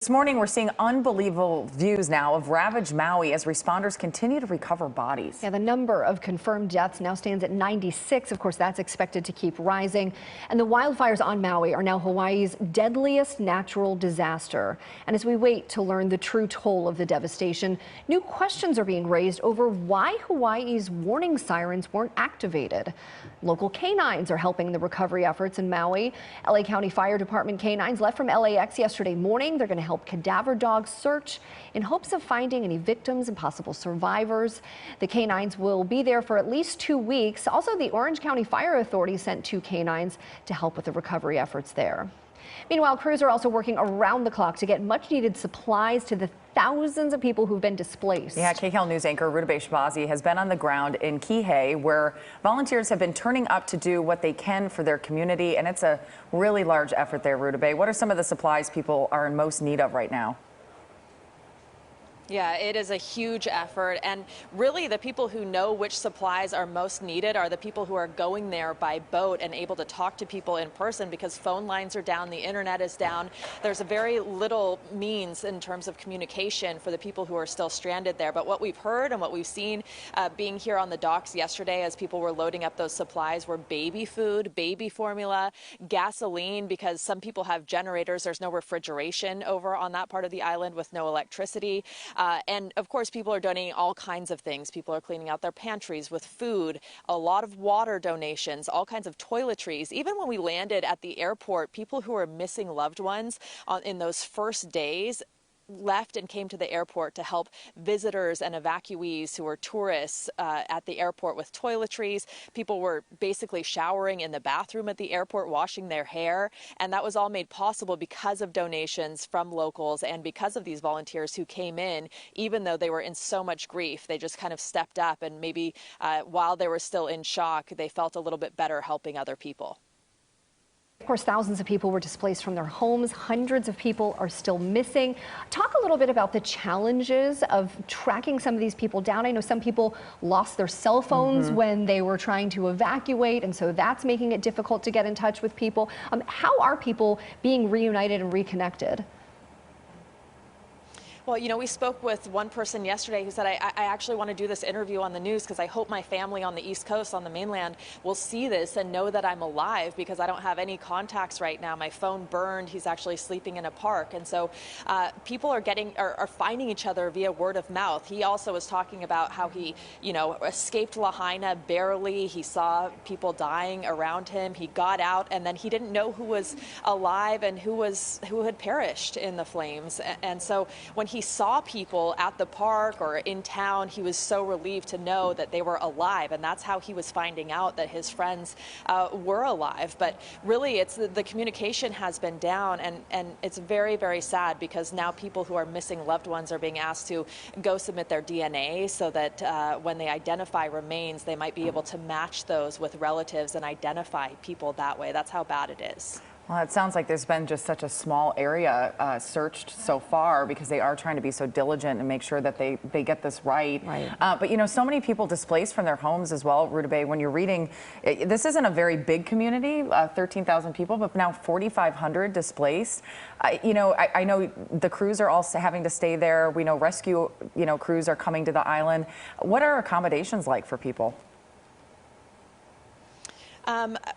This morning, we're seeing unbelievable views now of ravaged Maui as responders continue to recover bodies. Yeah, the number of confirmed deaths now stands at 96. Of course, that's expected to keep rising. And the wildfires on Maui are now Hawaii's deadliest natural disaster. And as we wait to learn the true toll of the devastation, new questions are being raised over why Hawaii's warning sirens weren't activated. Local canines are helping the recovery efforts in Maui. LA County Fire Department canines left from LAX yesterday morning. They're going to help cadaver dogs search in hopes of finding any victims and possible survivors. The canines will be there for at least 2 weeks. Also, the Orange County Fire Authority sent 2 canines to help with the recovery efforts there. Meanwhile, crews are also working around the clock to get much needed supplies to the thousands of people who've been displaced. Yeah, KCAL news anchor Rudabeh Shahbazi has been on the ground in Kihei, where volunteers have been turning up to do what they can for their community, and it's a really large effort there, Rudabeh. What are some of the supplies people are in most need of right now? Yeah, it is a huge effort, and really the people who know which supplies are most needed are the people who are going there by boat and able to talk to people in person, because phone lines are down, the internet is down. There's a very little means in terms of communication for the people who are still stranded there. But what we've heard and what we've seen being here on the docks yesterday as people were loading up those supplies were baby food, baby formula, gasoline, because some people have generators. There's no refrigeration over on that part of the island with no electricity. And of course, people are donating all kinds of things. People are cleaning out their pantries with food, a lot of water donations, all kinds of toiletries. Even when we landed at the airport, people who are missing loved ones in those first days left and came to the airport to help visitors and evacuees who were tourists at the airport with toiletries. People were basically showering in the bathroom at the airport, washing their hair. And that was all made possible because of donations from locals and because of these volunteers who came in, even though they were in so much grief. They just kind of stepped up, and maybe while they were still in shock, they felt a little bit better helping other people. Of course, thousands of people were displaced from their homes. Hundreds of people are still missing. Talk a little bit about the challenges of tracking some of these people down. I know some people lost their cell phones when they were trying to evacuate, and so that's making it difficult to get in touch with people. How are people being reunited and reconnected? Well, you know, we spoke with one person yesterday who said, I actually want to do this interview on the news because I hope my family on the East Coast, on the mainland, will see this and know that I'm alive, because I don't have any contacts right now. My phone burned. He's actually sleeping in a park. And so people are finding each other via word of mouth. He also was talking about how he, you know, escaped Lahaina barely. He saw people dying around him. He got out, and then he didn't know who was alive and who had perished in the flames. And so when he saw people at the park or in town, he was so relieved to know that they were alive, and that's how he was finding out that his friends were alive. But really, it's the communication has been down, and it's very, very sad, because now people who are missing loved ones are being asked to go submit their DNA so that when they identify remains, they might be able to match those with relatives and identify people that way. That's how bad it is. Well, it sounds like there's been just such a small area searched so far, because they are trying to be so diligent and make sure that they get this right. But, you know, so many people displaced from their homes as well, Rudabeh. When you're reading, this isn't a very big community, 13,000 people, but now 4,500 displaced. You know, I know the crews are all having to stay there. We know rescue, you know, crews are coming to the island. What are accommodations like for people?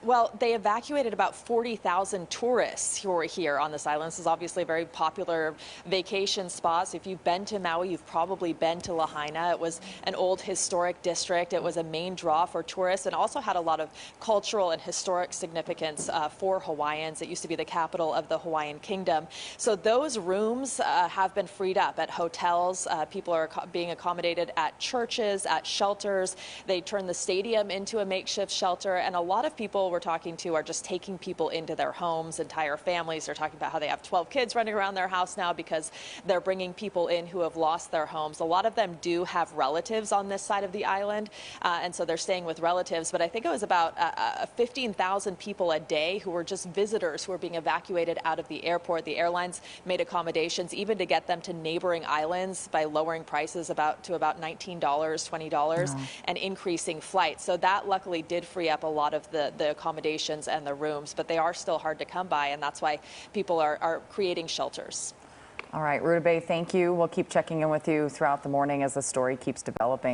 Well, they evacuated about 40,000 tourists who were here on this island. This is obviously a very popular vacation spot. So if you've been to Maui, you've probably been to Lahaina. It was an old historic district. It was a main draw for tourists, and also had a lot of cultural and historic significance for Hawaiians. It used to be the capital of the Hawaiian Kingdom. So those rooms have been freed up at hotels. People are being accommodated at churches, at shelters. They turned the stadium into a makeshift shelter, and a lot of people we're talking to are just taking people into their homes, entire families. They're talking about how they have 12 kids running around their house now because they're bringing people in who have lost their homes. A lot of them do have relatives on this side of the island, and so they're staying with relatives. But I think it was about 15,000 people a day who were just visitors who were being evacuated out of the airport. The airlines made accommodations even to get them to neighboring islands by lowering prices to about $19, $20, and increasing flights. So that luckily did free up a lot of the accommodations and the rooms, but they are still hard to come by, and that's why people are creating shelters. All right, Rudabeh, thank you. We'll keep checking in with you throughout the morning as the story keeps developing.